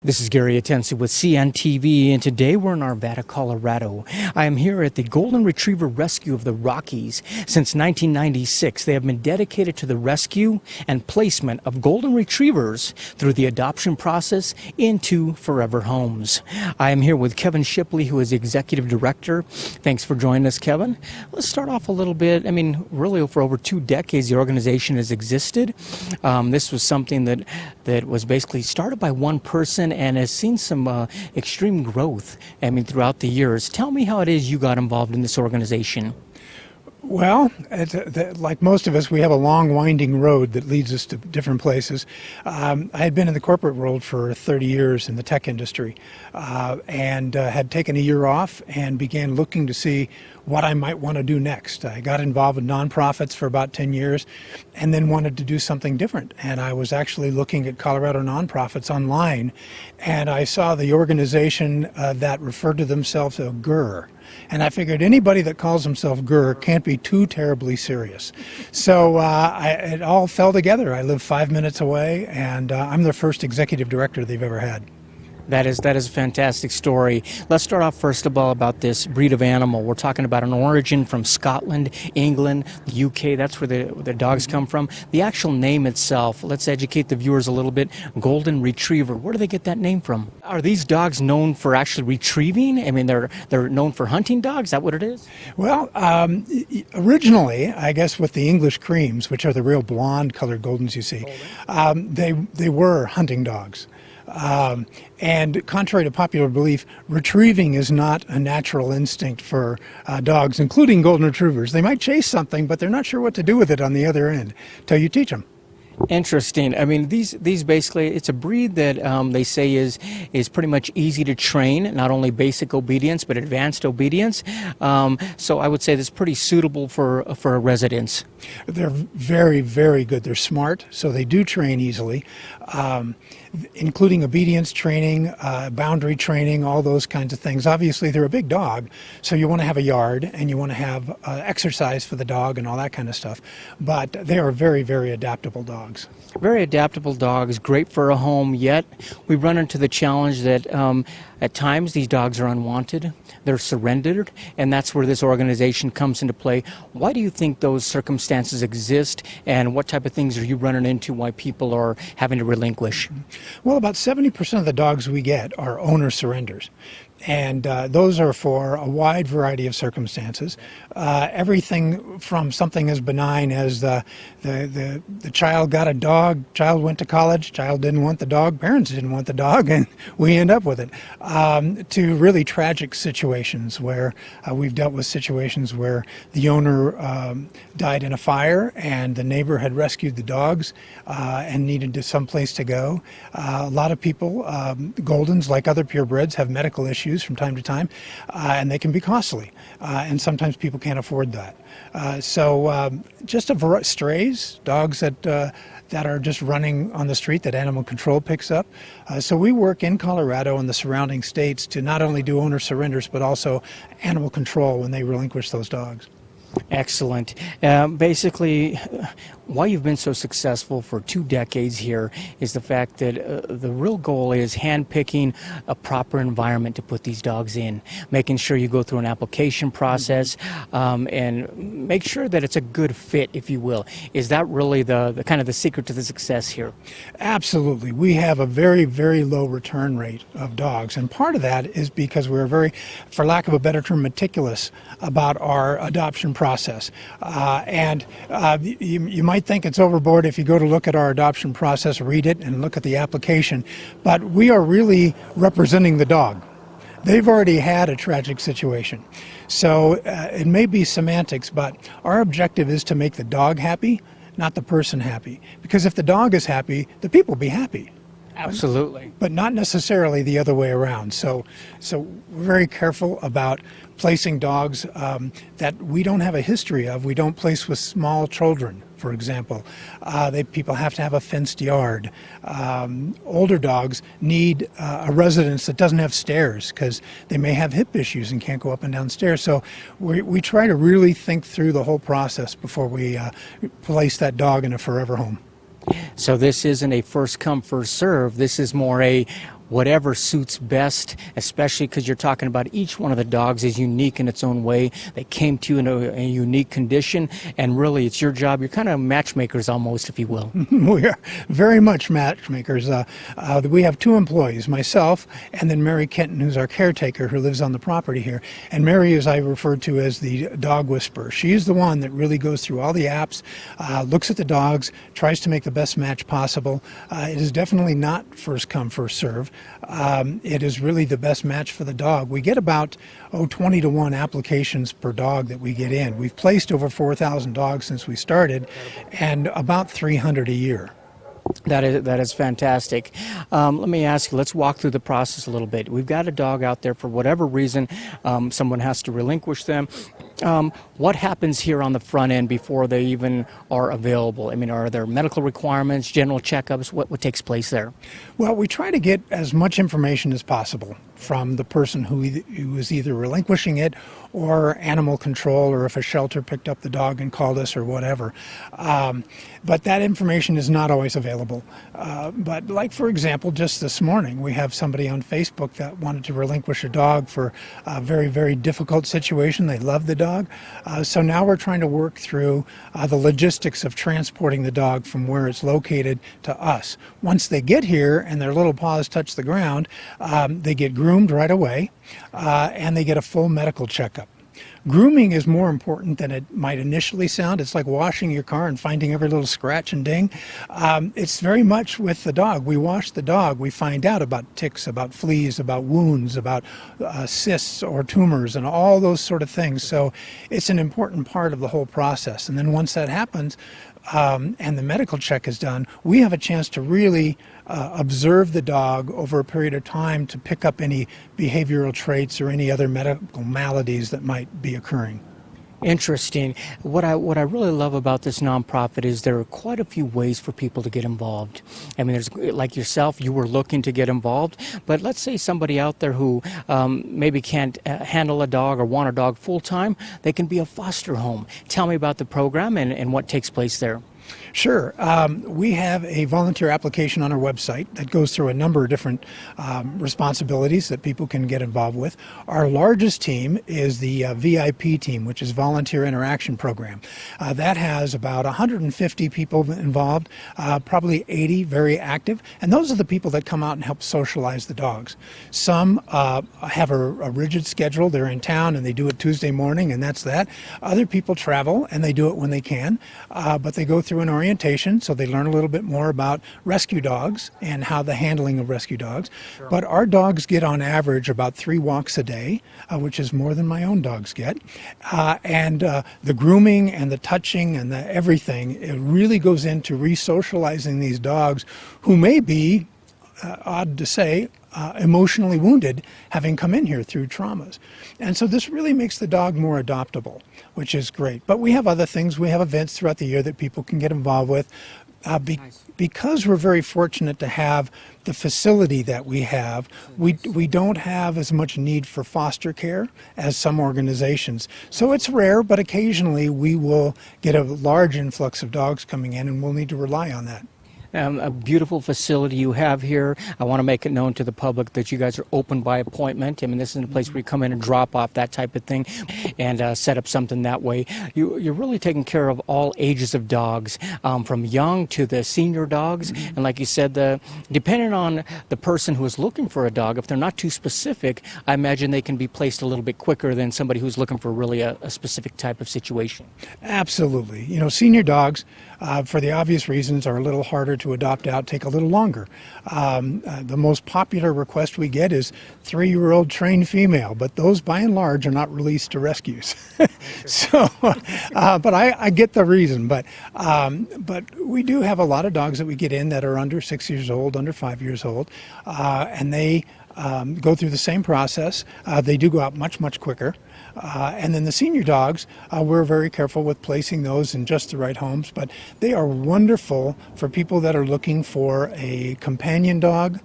This is Gary Atensi with CNTV, and today we're in Arvada, Colorado. I am here at the Golden Retriever Rescue of the Rockies. Since 1996, they have been dedicated to the rescue and placement of golden retrievers through the adoption process into forever homes. I am here with Kevin Shipley, who is the Executive Director. Thanks for joining us, Kevin. Let's start off a little bit. Really for over 2 decades, the organization has existed. This was something that was basically started by one person and has seen some extreme growth, throughout the years. Tell me how it is you got involved in this organization. Well, like most of us, we have a long, winding road that leads us to different places. I had been in the corporate world for 30 years in the tech industry and had taken a year off and began looking to see what I might want to do next. I got involved with nonprofits for about 10 years and then wanted to do something different. And I was actually looking at Colorado nonprofits online, and I saw the organization that referred to themselves as GUR. And I figured anybody that calls himself GUR can't be too terribly serious. So it all fell together. I live 5 minutes away, and I'm the first executive director they've ever had. That is a fantastic story. Let's start off first of all about this breed of animal. We're talking about an origin from Scotland, England, the UK. That's where the dogs come from. The actual name itself, let's educate the viewers a little bit. Golden Retriever. Where do they get that name from? Are these dogs known for actually retrieving? They're known for hunting dogs. Is that what it is? Well, originally, I guess with the English creams, which are the real blonde-colored Goldens you see, they were hunting dogs. And contrary to popular belief, retrieving is not a natural instinct for dogs, including golden retrievers. They might chase something, but they're not sure what to do with it on the other end till you teach them. Interesting. These basically, it's a breed that they say is pretty much easy to train, not only basic obedience, but advanced obedience. So I would say that's pretty suitable for residents. They're very, very good. They're smart, so they do train easily, including obedience training, boundary training, all those kinds of things. Obviously, they're a big dog, so you want to have a yard and you want to have exercise for the dog and all that kind of stuff. But they are very, very adaptable dogs. Very adaptable dogs, great for a home, yet we run into the challenge that at times these dogs are unwanted, they're surrendered, and that's where this organization comes into play. Why do you think those circumstances exist, and what type of things are you running into why people are having to relinquish? Well, about 70% of the dogs we get are owner surrenders. And those are for a wide variety of circumstances. Everything from something as benign as the child got a dog, child went to college, child didn't want the dog, parents didn't want the dog, and we end up with it, to really tragic situations where we've dealt with situations where the owner died in a fire and the neighbor had rescued the dogs and needed some place to go. A lot of people, Goldens, like other purebreds, have medical issues from time to time, and they can be costly, and sometimes people can't afford that. Just a variety, strays, dogs that are just running on the street that animal control picks up. So we work in Colorado and the surrounding states to not only do owner surrenders, but also animal control when they relinquish those dogs. Excellent. Basically, why you've been so successful for 2 decades here is the fact that the real goal is handpicking a proper environment to put these dogs in, making sure you go through an application process and make sure that it's a good fit, if you will. Is that really the kind of the secret to the success here? Absolutely. We have a very, very low return rate of dogs, and part of that is because we're very, for lack of a better term, meticulous about our adoption process. You might think it's overboard if you go to look at our adoption process, read it, and look at the application, but we are really representing the dog. They've already had a tragic situation. So it may be semantics, but our objective is to make the dog happy, not the person happy. Because if the dog is happy, the people will be happy. Absolutely. But not necessarily the other way around. So we're very careful about placing dogs that we don't have a history of. We don't place with small children, for example. People have to have a fenced yard. Older dogs need a residence that doesn't have stairs because they may have hip issues and can't go up and down stairs. So we try to really think through the whole process before we place that dog in a forever home. So this isn't a first come, first serve. This is more a whatever suits best, especially because you're talking about each one of the dogs is unique in its own way. They came to you in a unique condition, and really it's your job. You're kind of matchmakers almost, if you will. We are very much matchmakers. We have two employees, myself and then Mary Kenton, who's our caretaker who lives on the property here. And Mary is I refer to as the dog whisperer. She is the one that really goes through all the apps, looks at the dogs, tries to make the best match possible. It is definitely not first come, first serve. It is really the best match for the dog. We get about 20 to 1 applications per dog that we get in. We've placed over 4,000 dogs since we started, and about 300 a year. That is fantastic. Let me ask you, let's walk through the process a little bit. We've got a dog out there for whatever reason, someone has to relinquish them. What happens here on the front end before they even are available? I mean, are there medical requirements, general checkups? What takes place there? Well, we try to get as much information as possible from the person who is either relinquishing it or animal control, or if a shelter picked up the dog and called us or whatever. But that information is not always available. But like, for example, just this morning, we have somebody on Facebook that wanted to relinquish a dog for a very, very difficult situation. They love the dog. So now we're trying to work through the logistics of transporting the dog from where it's located to us. Once they get here and their little paws touch the ground, they get groomed right away, and they get a full medical checkup. Grooming is more important than it might initially sound. It's like washing your car and finding every little scratch and ding. It's very much with the dog. We wash the dog. We find out about ticks, about fleas, about wounds, about cysts or tumors, and all those sort of things. So it's an important part of the whole process. And then once that happens, and the medical check is done, we have a chance to really observe the dog over a period of time to pick up any behavioral traits or any other medical maladies that might be occurring. Interesting. What I really love about this nonprofit is there are quite a few ways for people to get involved. I mean, there's, like yourself, you were looking to get involved, but let's say somebody out there who maybe can't handle a dog or want a dog full time, they can be a foster home. Tell me about the program and what takes place there. Sure. We have a volunteer application on our website that goes through a number of different responsibilities that people can get involved with. Our largest team is the VIP team, which is Volunteer Interaction Program. That has about 150 people involved, probably 80 very active, and those are the people that come out and help socialize the dogs. Some have a rigid schedule. They're in town and they do it Tuesday morning, and that's that. Other people travel and they do it when they can, but they go through an orientation, so they learn a little bit more about rescue dogs and how the handling of rescue dogs. Sure. But our dogs get on average about 3 walks a day, which is more than my own dogs get. And the grooming and the touching and the everything, it really goes into re-socializing these dogs who may be, odd to say, emotionally wounded, having come in here through traumas. And so this really makes the dog more adoptable, which is great. But we have other things. We have events throughout the year that people can get involved with. Because we're very fortunate to have the facility that we have, we don't have as much need for foster care as some organizations. So it's rare, but occasionally we will get a large influx of dogs coming in, and we'll need to rely on that. A beautiful facility you have here. I want to make it known to the public that you guys are open by appointment. I mean, this is a place where you come in and drop off that type of thing and set up something that way. You're really taking care of all ages of dogs, from young to the senior dogs. Mm-hmm. And like you said, depending on the person who is looking for a dog, if they're not too specific, I imagine they can be placed a little bit quicker than somebody who's looking for really a specific type of situation. Absolutely. You know, senior dogs, for the obvious reasons, are a little harder to adopt out, take a little longer. The most popular request we get is 3-year-old trained female, but those by and large are not released to rescues. So, but I get the reason. But we do have a lot of dogs that we get in that are under 6 years old, under 5 years old, and they go through the same process. They do go out much, much quicker. And then the senior dogs, we're very careful with placing those in just the right homes, but they are wonderful for people that are looking for a companion dog.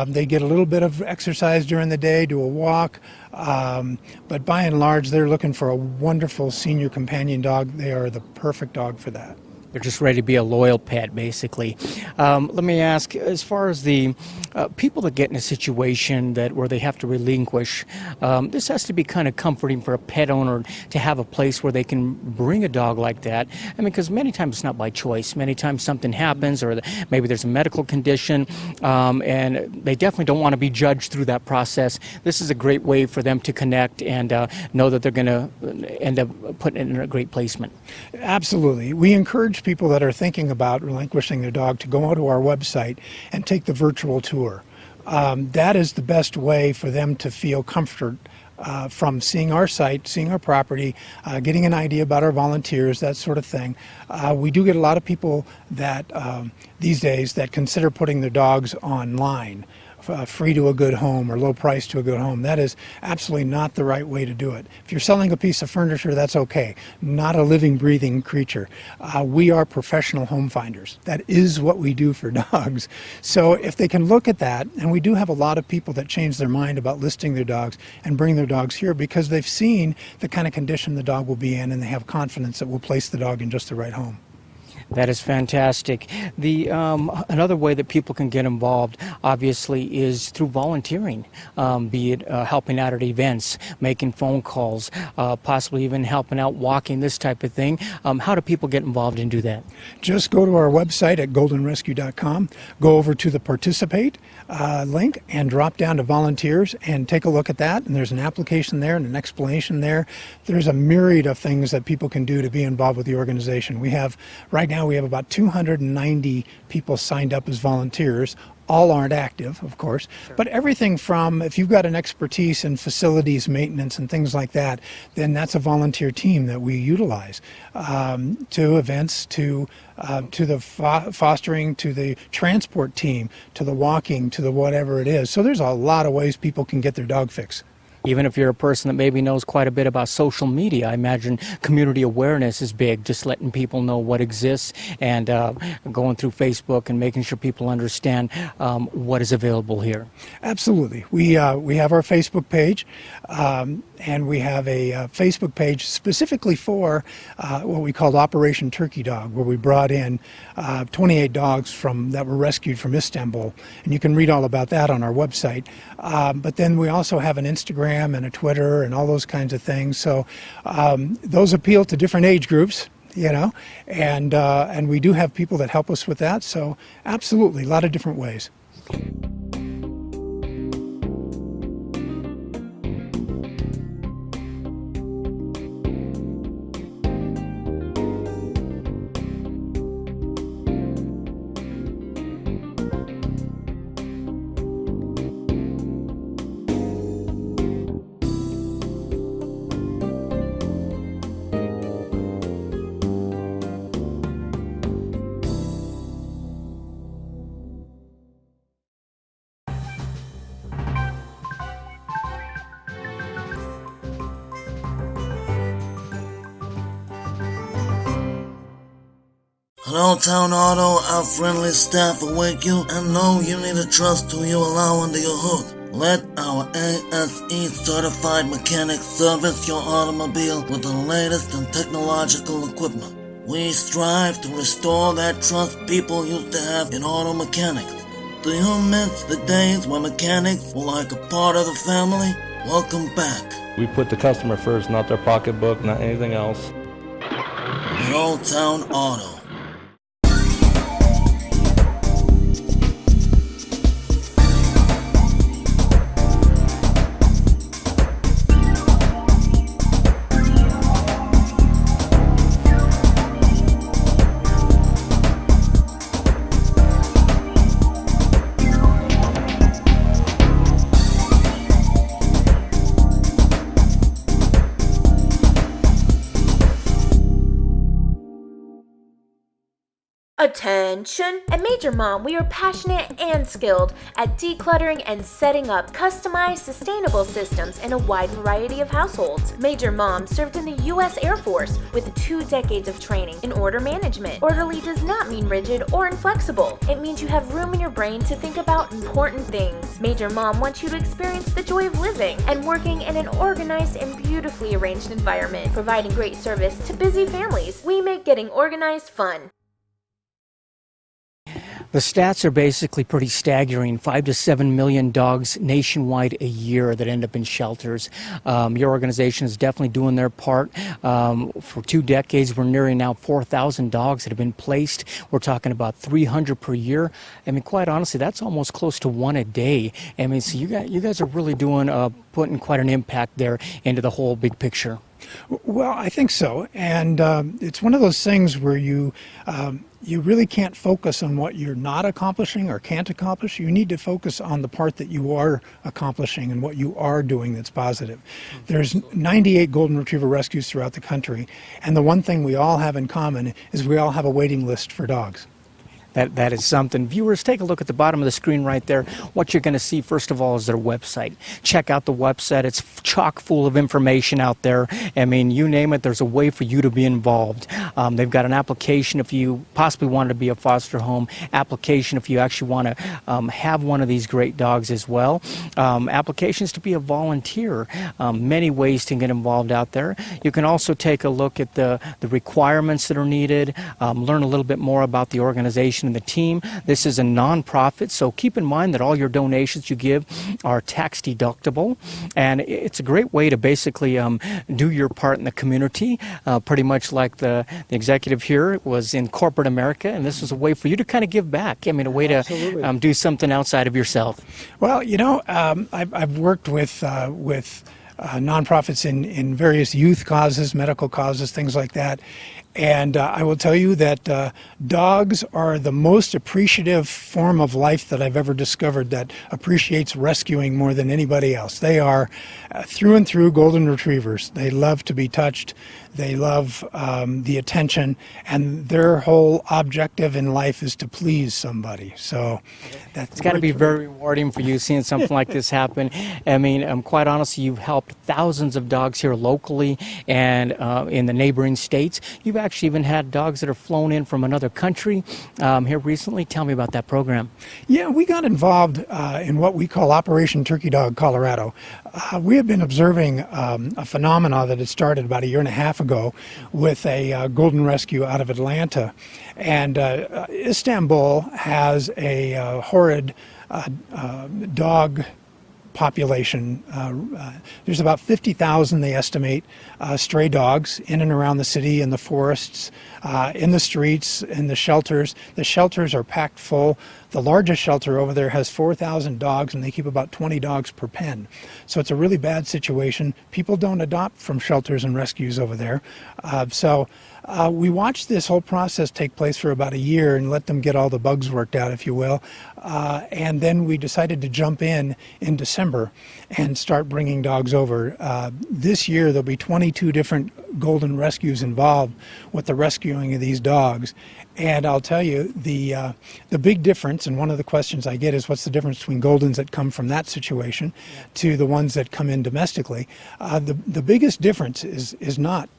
They get a little bit of exercise during the day, do a walk, but by and large, they're looking for a wonderful senior companion dog. They are the perfect dog for that. They're just ready to be a loyal pet, basically. Let me ask, as far as the people that get in a situation where they have to relinquish, this has to be kind of comforting for a pet owner to have a place where they can bring a dog like that. I mean, because many times it's not by choice. Many times something happens, or maybe there's a medical condition, and they definitely don't want to be judged through that process. This is a great way for them to connect and know that they're going to end up putting it in a great placement. Absolutely. We encourage people that are thinking about relinquishing their dog to go onto our website and take the virtual tour. That is the best way for them to feel comfort from seeing our site, seeing our property, getting an idea about our volunteers, that sort of thing. We do get a lot of people that these days that consider putting their dogs online. Free to a good home or low price to a good home. That is absolutely not the right way to do it. If you're selling a piece of furniture, that's okay. Not a living, breathing creature. We are professional home finders. That is what we do for dogs. So if they can look at that, and we do have a lot of people that change their mind about listing their dogs and bring their dogs here because they've seen the kind of condition the dog will be in, and they have confidence that we'll place the dog in just the right home. That is fantastic. Another way that people can get involved, obviously, is through volunteering, be it helping out at events, making phone calls, possibly even helping out walking, this type of thing. How do people get involved and do that? Just go to our website at goldenrescue.com, go over to the participate link and drop down to volunteers and take a look at that. And there's an application there and an explanation there. There's a myriad of things that people can do to be involved with the organization. Right now we have about 290 people signed up as volunteers. All aren't active, of course, but everything from, if you've got an expertise in facilities maintenance and things like that, then that's a volunteer team that we utilize, to events, to the fostering, to the transport team, to the walking, to the whatever it is. So there's a lot of ways people can get their dog fix. Even if you're a person that maybe knows quite a bit about social media, I imagine community awareness is big, just letting people know what exists and going through Facebook and making sure people understand what is available here. Absolutely. We have our Facebook page, and we have a Facebook page specifically for what we called Operation Turkey Dog, where we brought in 28 dogs that were rescued from Istanbul. And you can read all about that on our website. But then we also have an Instagram and a Twitter and all those kinds of things. So those appeal to different age groups, and we do have people that help us with that. So absolutely, a lot of different ways. Hello Town Auto, our friendly staff awake you and know you need to trust who you allow under your hood. Let our ASE certified mechanics service your automobile with the latest in technological equipment. We strive to restore that trust people used to have in auto mechanics. Do you miss the days when mechanics were like a part of the family? Welcome back. We put the customer first, not their pocketbook, not anything else. At Old Town Auto. Attention! At Major Mom, we are passionate and skilled at decluttering and setting up customized, sustainable systems in a wide variety of households. Major Mom served in the U.S. Air Force with 2 decades of training in order management. Orderly does not mean rigid or inflexible. It means you have room in your brain to think about important things. Major Mom wants you to experience the joy of living and working in an organized and beautifully arranged environment. Providing great service to busy families, we make getting organized fun. The stats are basically pretty staggering. 5 to 7 million dogs nationwide a year that end up in shelters. Your organization is definitely doing their part. For 2 decades, we're nearing now 4,000 dogs that have been placed. We're talking about 300 per year. I mean, quite honestly, that's almost close to 1 a day. I mean, so you guys are really doing, putting quite an impact there into the whole big picture. Well, I think so, and it's one of those things where you really can't focus on what you're not accomplishing or can't accomplish. You need to focus on the part that you are accomplishing and what you are doing that's positive. There's 98 Golden Retriever rescues throughout the country, and the one thing we all have in common is we all have a waiting list for dogs. That is something. Viewers, take a look at the bottom of the screen right there. What you're going to see, first of all, is their website. Check out the website. It's chock full of information out there. I mean, you name it, there's a way for you to be involved. They've got an application if you possibly wanted to be a foster home, application if you actually want to have one of these great dogs as well, applications to be a volunteer, many ways to get involved out there. You can also take a look at the requirements that are needed, learn a little bit more about the organization and the team. This is a non-profit, so keep in mind that all your donations you give are tax deductible, and it's a great way to basically do your part in the community, pretty much like the executive here was in corporate America, and this is a way for you to kind of give back. I mean, a way to do something outside of yourself. Well, you know, I've worked with nonprofits in various youth causes, medical causes, things like that. And I will tell you that dogs are the most appreciative form of life that I've ever discovered that appreciates rescuing more than anybody else. They are through and through golden retrievers. They love to be touched. They love the attention, and their whole objective in life is to please somebody. So it's got to be very rewarding for you seeing something like this happen. I mean, quite honestly, you've helped thousands of dogs here locally and in the neighboring states. You've actually even had dogs that are flown in from another country here recently. Tell me about that program. Yeah, we got involved in what we call Operation Turkey Dog Colorado. We have been observing a phenomena that had started about 1.5 years ago with a golden rescue out of Atlanta. And Istanbul has a horrid dog population. There's about 50,000, they estimate, stray dogs in and around the city, in the forests, in the streets, in the shelters. The shelters are packed full. The largest shelter over there has 4,000 dogs, and they keep about 20 dogs per pen. So it's a really bad situation. People don't adopt from shelters and rescues over there. We watched this whole process take place for about 1 year and let them get all the bugs worked out, if you will. And then we decided to jump in December and start bringing dogs over. This year there'll be 22 different golden rescues involved with the rescuing of these dogs. And I'll tell you, the big difference, and one of the questions I get is what's the difference between goldens that come from that situation to the ones that come in domestically. The biggest difference is not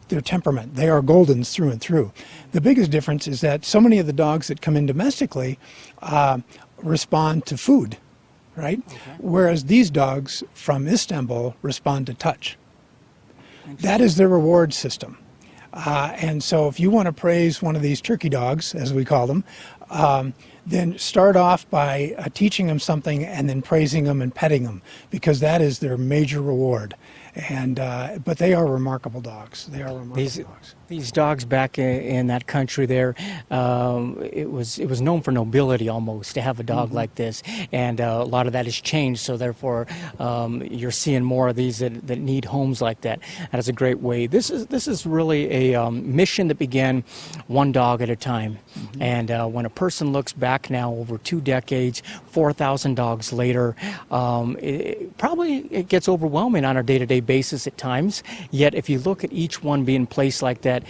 their temperament. They are goldens through and through. The biggest difference is that so many of the dogs that come in domestically respond to food, right? Okay. Whereas these dogs from Istanbul respond to touch. That is their reward system. And so if you want to praise one of these turkey dogs, as we call them, then start off by teaching them something and then praising them and petting them, because that is their major reward. And but they are remarkable dogs. They are remarkable dogs. These dogs back in that country there, it was known for nobility almost to have a dog like this, and a lot of that has changed. So therefore, you're seeing more of these that need homes like that. That is a great way. This is really a mission that began one dog at a time, and when a person looks back now over 2 decades, 4,000 dogs later, it gets overwhelming on a day-to-day basis at times. Yet if you look at each one being placed like that,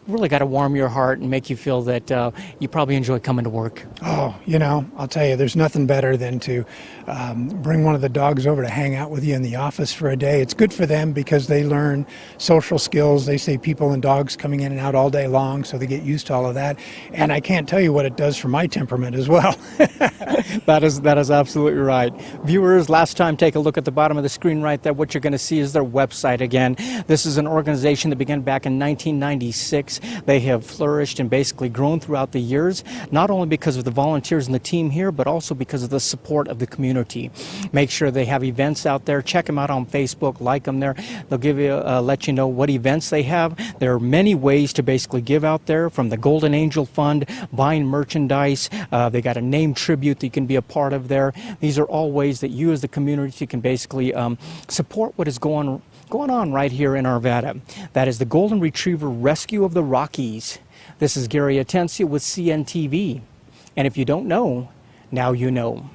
really got to warm your heart and make you feel that you probably enjoy coming to work. Oh, you know, I'll tell you, there's nothing better than to bring one of the dogs over to hang out with you in the office for a day. It's good for them because they learn social skills. They see people and dogs coming in and out all day long, so they get used to all of that. And I can't tell you what it does for my temperament as well. That is absolutely right. Viewers, last time, take a look at the bottom of the screen right there. What you're going to see is their website again. This is an organization that began back in 1996. since they have flourished and basically grown throughout the years, not only because of the volunteers and the team here, but also because of the support of the community. Make sure they have events out there. Check them out on Facebook, like them there. They'll give you, let you know what events they have. There are many ways to basically give out there, from the Golden Angel Fund, buying merchandise. They got a name tribute that you can be a part of there. These are all ways that you as the community can basically support what is going on right here in Arvada. That is the Golden Retriever Rescue of the Rockies. This is Gary Atencia with CNTV. And if you don't know, now you know.